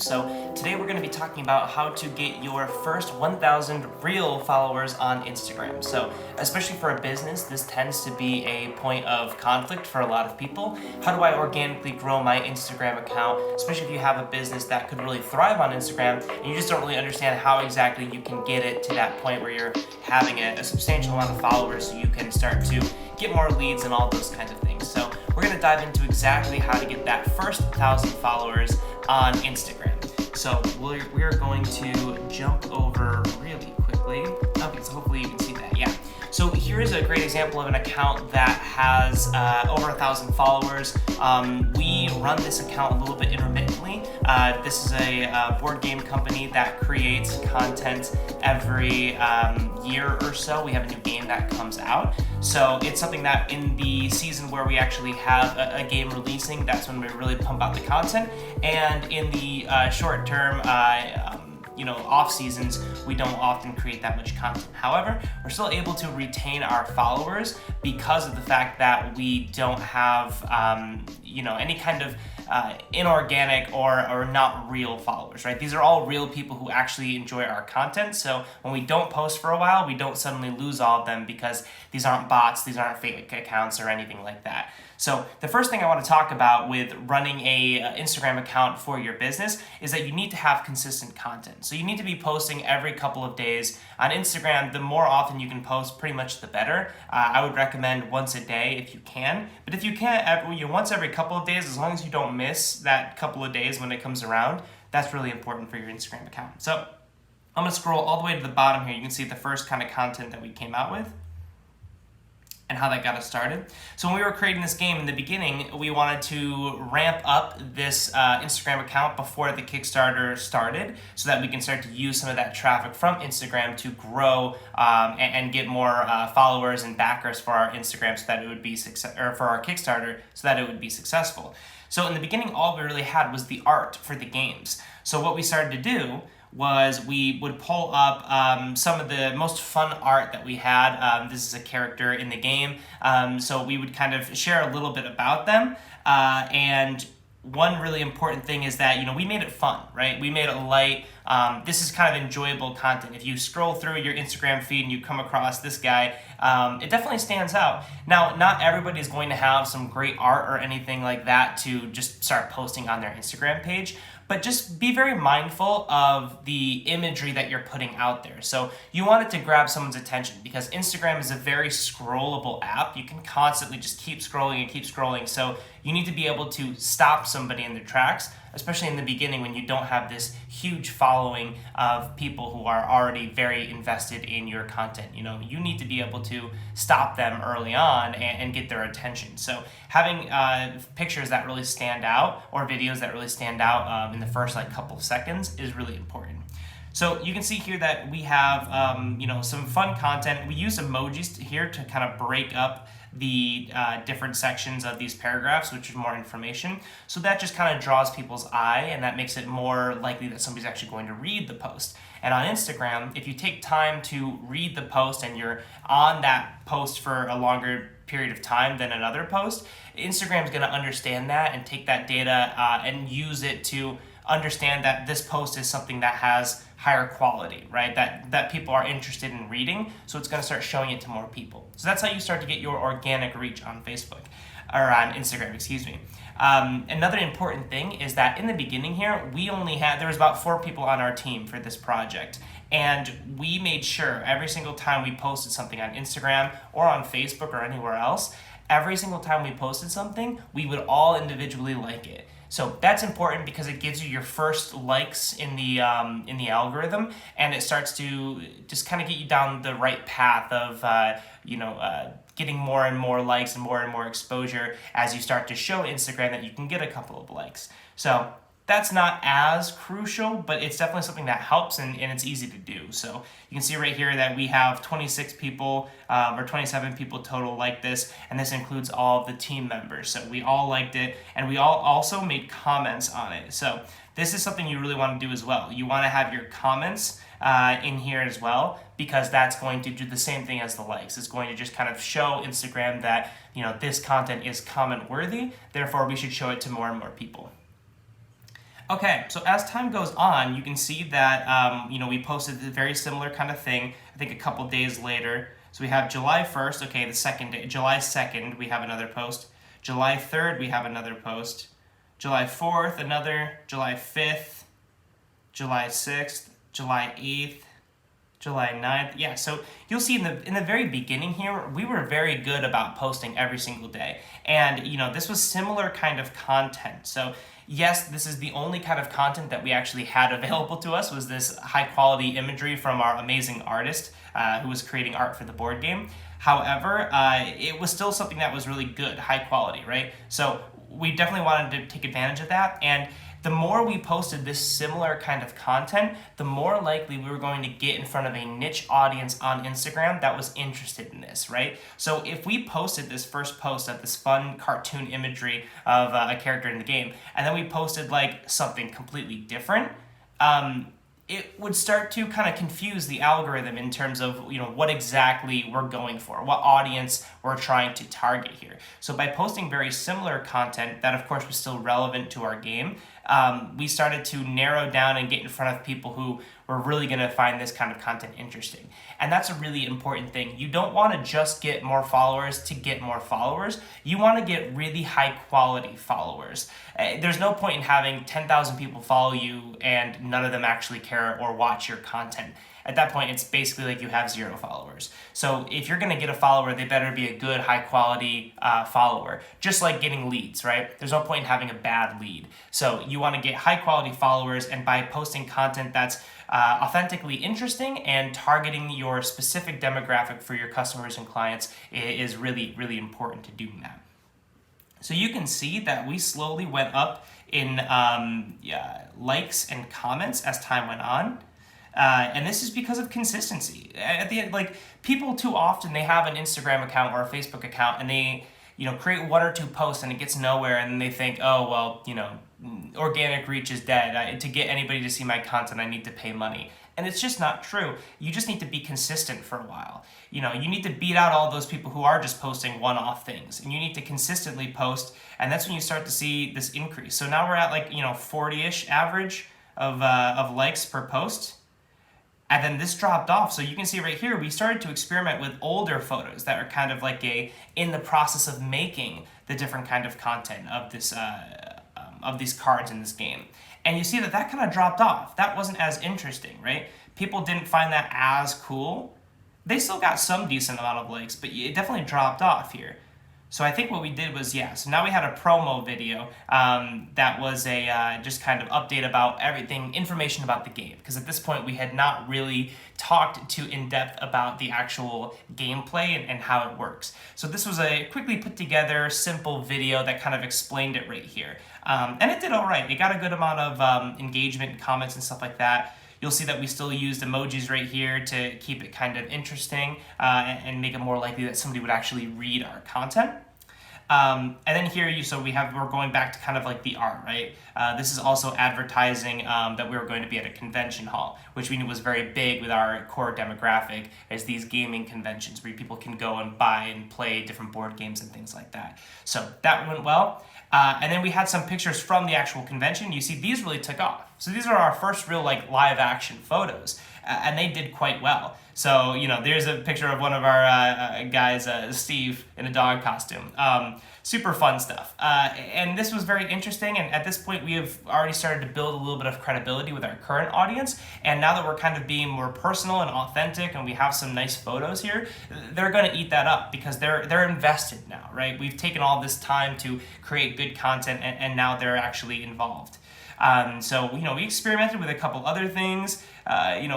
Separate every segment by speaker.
Speaker 1: So today we're going to be talking about how to get your first 1,000 real followers on Instagram. So especially for a business, this tends to be a point of conflict for a lot of people. How do I organically grow my Instagram account, especially if you have a business that could really thrive on Instagram and you just don't really understand how exactly you can get it to that point where you're having a substantial amount of followers so you can start to get more leads and all those kinds of things. So we're going to dive into exactly how to get that first 1,000 followers on Instagram. So we're going to jump over really quickly. Okay, so hopefully you can see that. Yeah. So here is a great example of an account that has over 1,000 followers. We run this account a little bit intermittently. This is a board game company that creates content every year or so. We have a new game that comes out. So it's something that in the season where we actually have a game releasing, that's when we really pump out the content. And in the short term, off seasons, we don't often create that much content. However, we're still able to retain our followers because of the fact that we don't have, any kind of inorganic or not real followers, right? These are all real people who actually enjoy our content. So when we don't post for a while, we don't suddenly lose all of them because these aren't bots, these aren't fake accounts or anything like that. So the first thing I want to talk about with running a Instagram account for your business is that you need to have consistent content. So you need to be posting every couple of days on Instagram. The more often you can post, pretty much the better. I would recommend once a day if you can. But if you can't, once every couple of days, as long as you don't miss that couple of days when it comes around, that's really important for your Instagram account. So I'm going to scroll all the way to the bottom here. You can see the first kind of content that we came out with and how that got us started. So when we were creating this game in the beginning, we wanted to ramp up this Instagram account before the Kickstarter started so that we can start to use some of that traffic from Instagram to grow and get more followers and backers for our Instagram so that it would be for our Kickstarter so that it would be successful. So in the beginning, all we really had was the art for the games. So what we started to do was we would pull up some of the most fun art that we had. This is a character in the game, so we would kind of share a little bit about them. And one really important thing is that, we made it fun, right? We made it light. This is kind of enjoyable content. If you scroll through your Instagram feed and you come across this guy, it definitely stands out. Now, not everybody is going to have some great art or anything like that to just start posting on their Instagram page, but just be very mindful of the imagery that you're putting out there. So you want it to grab someone's attention because Instagram is a very scrollable app. You can constantly just keep scrolling and keep scrolling. So you need to be able to stop somebody in their tracks, especially in the beginning when you don't have this huge following of people who are already very invested in your content. You need to be able to stop them early on and get their attention. So having pictures that really stand out or videos that really stand out in the first couple of seconds is really important. So you can see here that we have some fun content. We use emojis here to kind of break up the different sections of these paragraphs, which is more information. So that just kind of draws people's eye and that makes it more likely that somebody's actually going to read the post. And on Instagram, if you take time to read the post and you're on that post for a longer period of time than another post, Instagram's going to understand that and take that data and use it to understand that this post is something that has higher quality, right? That people are interested in reading, so it's going to start showing it to more people. So that's how you start to get your organic reach on Facebook, or on Instagram, excuse me. Another important thing is that in the beginning here, there was about 4 people on our team for this project. And we made sure every single time we posted something on Instagram or on Facebook or anywhere else, every single time we posted something, we would all individually like it. So that's important because it gives you your first likes in the algorithm, and it starts to just kind of get you down the right path of getting more and more likes and more exposure as you start to show Instagram that you can get a couple of likes. So that's not as crucial, but it's definitely something that helps and it's easy to do. So you can see right here that we have 26 people or 27 people total like this, and this includes all of the team members. So we all liked it, and we all also made comments on it. So this is something you really want to do as well. You want to have your comments in here as well, because that's going to do the same thing as the likes. It's going to just kind of show Instagram that this content is comment worthy, therefore we should show it to more and more people. Okay, so as time goes on, you can see that we posted a very similar kind of thing. I think a couple days later. So we have July 1st. Okay, the second day, July 2nd, we have another post. July 3rd, we have another post. July 4th, another. July 5th, July 6th, July 8th, July 9th. Yeah, so you'll see in the very beginning here, we were very good about posting every single day. And this was similar kind of content. So yes, this is the only kind of content that we actually had available to us, was this high quality imagery from our amazing artist who was creating art for the board game. However, it was still something that was really good, high quality, right? So we definitely wanted to take advantage of that. And the more we posted this similar kind of content, the more likely we were going to get in front of a niche audience on Instagram that was interested in this, right? So if we posted this first post of this fun cartoon imagery of a character in the game, and then we posted like something completely different, it would start to kind of confuse the algorithm in terms of what exactly we're going for, what audience we're trying to target here. So by posting very similar content that of course was still relevant to our game, we started to narrow down and get in front of people who were really going to find this kind of content interesting. And that's a really important thing. You don't want to just get more followers to get more followers. You want to get really high quality followers. There's no point in having 10,000 people follow you and none of them actually care or watch your content. At that point, it's basically like you have 0 followers. So if you're going to get a follower, they better be a good, high-quality follower. Just like getting leads, right? There's no point in having a bad lead. So you want to get high-quality followers, and by posting content that's authentically interesting and targeting your specific demographic for your customers and clients is really, really important to doing that. So you can see that we slowly went up in likes and comments as time went on. And this is because of consistency. At the end, like, people too often, they have an Instagram account or a Facebook account and they, create 1 or 2 posts and it gets nowhere, and then they think, oh, well, organic reach is dead. To get anybody to see my content, I need to pay money. And it's just not true. You just need to be consistent for a while. You need to beat out all those people who are just posting one-off things, and you need to consistently post, and that's when you start to see this increase. So now we're at 40-ish average of likes per post. And then this dropped off. So you can see right here, we started to experiment with older photos that are kind of like in the process of making the different kind of content of this of these cards in this game. And you see that kind of dropped off. That wasn't as interesting, right? People didn't find that as cool. They still got some decent amount of likes, but it definitely dropped off here. So I think what we did was, so now we had a promo video that was a just kind of update about everything, information about the game. Because at this point, we had not really talked too in-depth about the actual gameplay and how it works. So this was a quickly put together, simple video that kind of explained it right here. And it did all right. It got a good amount of engagement and comments and stuff like that. You'll see that we still used emojis right here to keep it kind of interesting and make it more likely that somebody would actually read our content. And then here we're going back to kind of like the art, right? This is also advertising that we were going to be at a convention hall, which we knew was very big with our core demographic, as these gaming conventions where people can go and buy and play different board games and things like that. So that went well. And then we had some pictures from the actual convention. You see, these really took off. So these are our first real live action photos, and they did quite well. So, there's a picture of one of our guys, Steve, in a dog costume. Super fun stuff. And this was very interesting, and at this point we have already started to build a little bit of credibility with our current audience, and now that we're kind of being more personal and authentic and we have some nice photos here, they're going to eat that up because they're invested now, right? We've taken all this time to create good content, and now they're actually involved. So we experimented with a couple other things.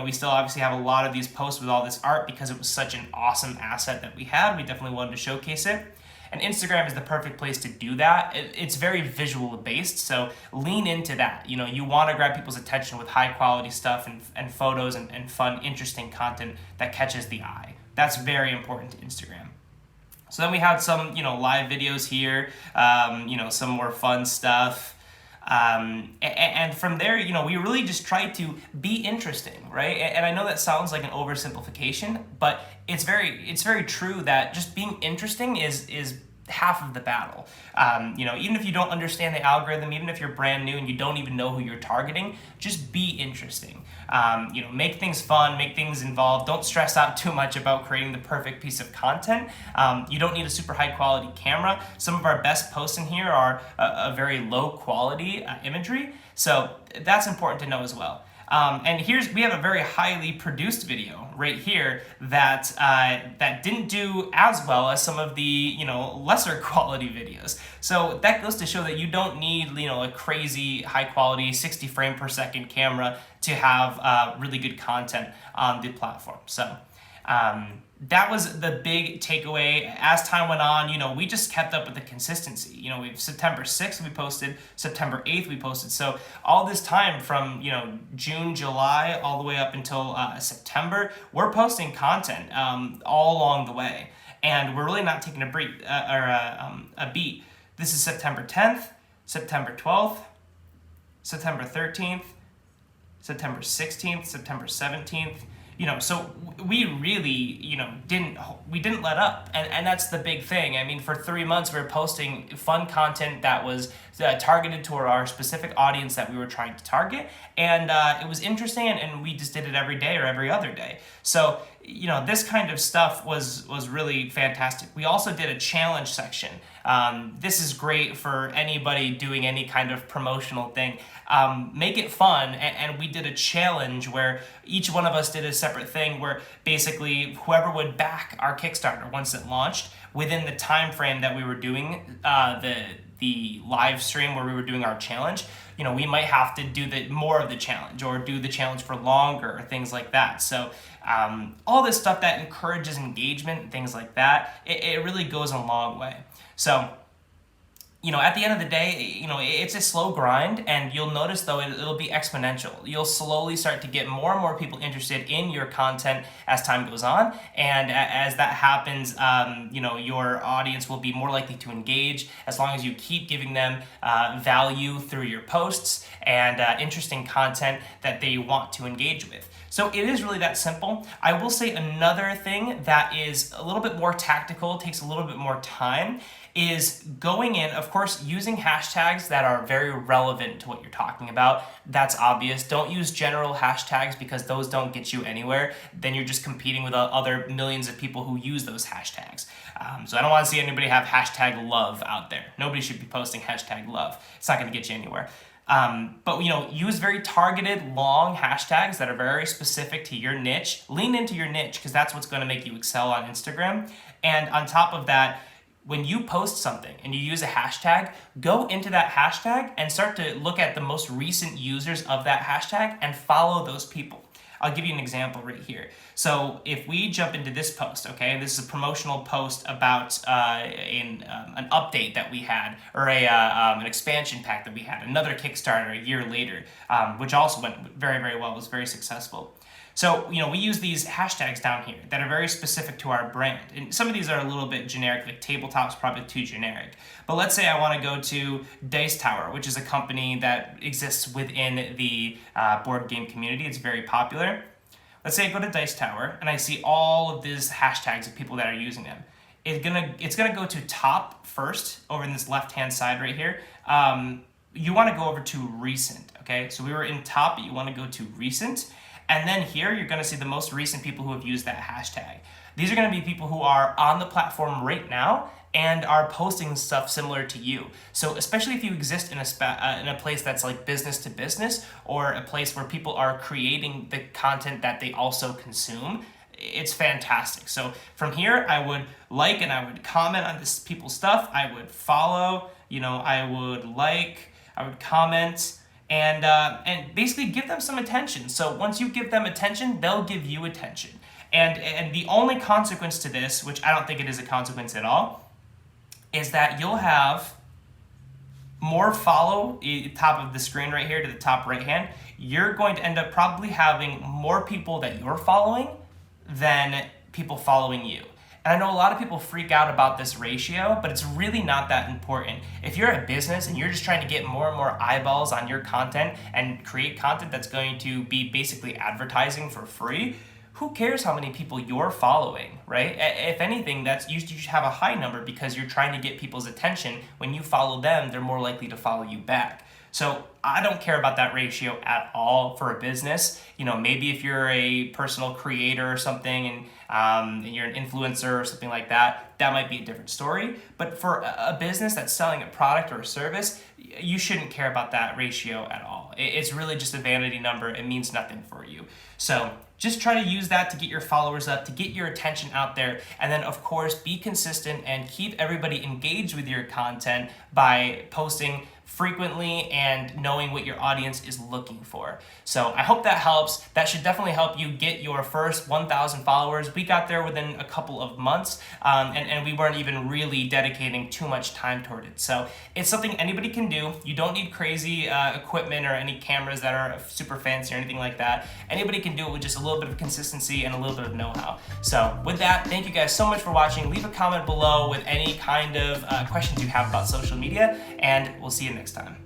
Speaker 1: We still obviously have a lot of these posts with all this art because it was such an awesome asset that we had. We definitely wanted to showcase it. And Instagram is the perfect place to do that. It's very visual based, so lean into that. You want to grab people's attention with high quality stuff and photos and fun, interesting content that catches the eye. That's very important to Instagram. So then we had some, live videos here, some more fun stuff. And from there, we really just tried to be interesting, right? And I know that sounds like an oversimplification, but it's very true that just being interesting is half of the battle. Even if you don't understand the algorithm, even if you're brand new and you don't even know who you're targeting, just be interesting. Make things fun, make things involved. Don't stress out too much about creating the perfect piece of content. You don't need a super high quality camera. Some of our best posts in here are a very low quality imagery, so that's important to know as well. And we have a very highly produced video right here that didn't do as well as some of the lesser quality videos. So that goes to show that you don't need a crazy high quality 60 frame per second camera to have really good content on the platform. So that was the big takeaway. As time went on, we just kept up with the consistency. We've September 6th we posted, September 8th we posted. So all this time from June, July, all the way up until September, we're posting content all along the way, and we're really not taking a beat. This is September 10th, September 12th, September 13th, September 16th, September 17th. So we really, didn't let up. And that's the big thing. I mean, for 3 months, we were posting fun content that was targeted toward our specific audience that we were trying to target. And it was interesting, and we just did it every day or every other day. So, this kind of stuff was really fantastic. We also did a challenge section. This is great for anybody doing any kind of promotional thing. Make it fun, and we did a challenge where each one of us did a separate thing where basically whoever would back our Kickstarter once it launched within the time frame that we were doing the live stream where we were doing our challenge, we might have to do more of the challenge or do the challenge for longer or things like that. So all this stuff that encourages engagement and things like that, it really goes a long way. So at the end of the day, it's a slow grind, and you'll notice though it'll be exponential. You'll slowly start to get more and more people interested in your content as time goes on, and as that happens, your audience will be more likely to engage as long as you keep giving them value through your posts and interesting content that they want to engage with. So it is really that simple. I will say another thing that is a little bit more tactical, takes a little bit more time, is going in, of course, using hashtags that are very relevant to what you're talking about. That's obvious. Don't use general hashtags because those don't get you anywhere. Then you're just competing with other millions of people who use those hashtags. So I don't want to see anybody have hashtag love out there. Nobody should be posting hashtag love. It's not going to get you anywhere. But use very targeted, long hashtags that are very specific to your niche. Lean into your niche because that's what's going to make you excel on Instagram. And on top of that, when you post something and you use a hashtag, go into that hashtag and start to look at the most recent users of that hashtag and follow those people. I'll give you an example right here. So if we jump into this post, okay, this is a promotional post about an update that we had, or an expansion pack that we had, another Kickstarter a year later, which also went very, very well, was very successful. So, we use these hashtags down here that are very specific to our brand. And some of these are a little bit generic, like tabletop's probably too generic. But let's say I want to go to Dice Tower, which is a company that exists within the board game community. It's very popular. Let's say I go to Dice Tower and I see all of these hashtags of people that are using them. It's gonna go to top first over in this left-hand side right here. You want to go over to recent, okay? So we were in top, but you want to go to recent. And then here, you're going to see the most recent people who have used that hashtag. These are going to be people who are on the platform right now and are posting stuff similar to you. So especially if you exist in a place that's like business to business, or a place where people are creating the content that they also consume, it's fantastic. So from here, I would like and I would comment on this people's stuff. I would follow, I would comment, and basically give them some attention. So once you give them attention, they'll give you attention. And the only consequence to this, which I don't think it is a consequence at all, is that you'll have more follow, top of the screen right here to the top right hand. You're going to end up probably having more people that you're following than people following you. And I know a lot of people freak out about this ratio, but it's really not that important. If you're a business and you're just trying to get more and more eyeballs on your content and create content that's going to be basically advertising for free, who cares how many people you're following, right? If anything, you should have a high number because you're trying to get people's attention. When you follow them, they're more likely to follow you back. So I don't care about that ratio at all for a business. Maybe if you're a personal creator or something and you're an influencer or something like that, that might be a different story. But for a business that's selling a product or a service, you shouldn't care about that ratio at all. It's really just a vanity number. It means nothing for you. So just try to use that to get your followers up, to get your attention out there. And then, of course, be consistent and keep everybody engaged with your content by posting frequently and knowing what your audience is looking for. So I hope that helps. That should definitely help you get your first 1,000 followers. We got there within a couple of months, and we weren't even really dedicating too much time toward it. So it's something anybody can do. You don't need crazy equipment or any cameras that are super fancy or anything like that. Anybody can do it with just a little bit of consistency and a little bit of know-how. So with that, thank you guys so much for watching. Leave a comment below with any kind of questions you have about social media, and we'll see you next time.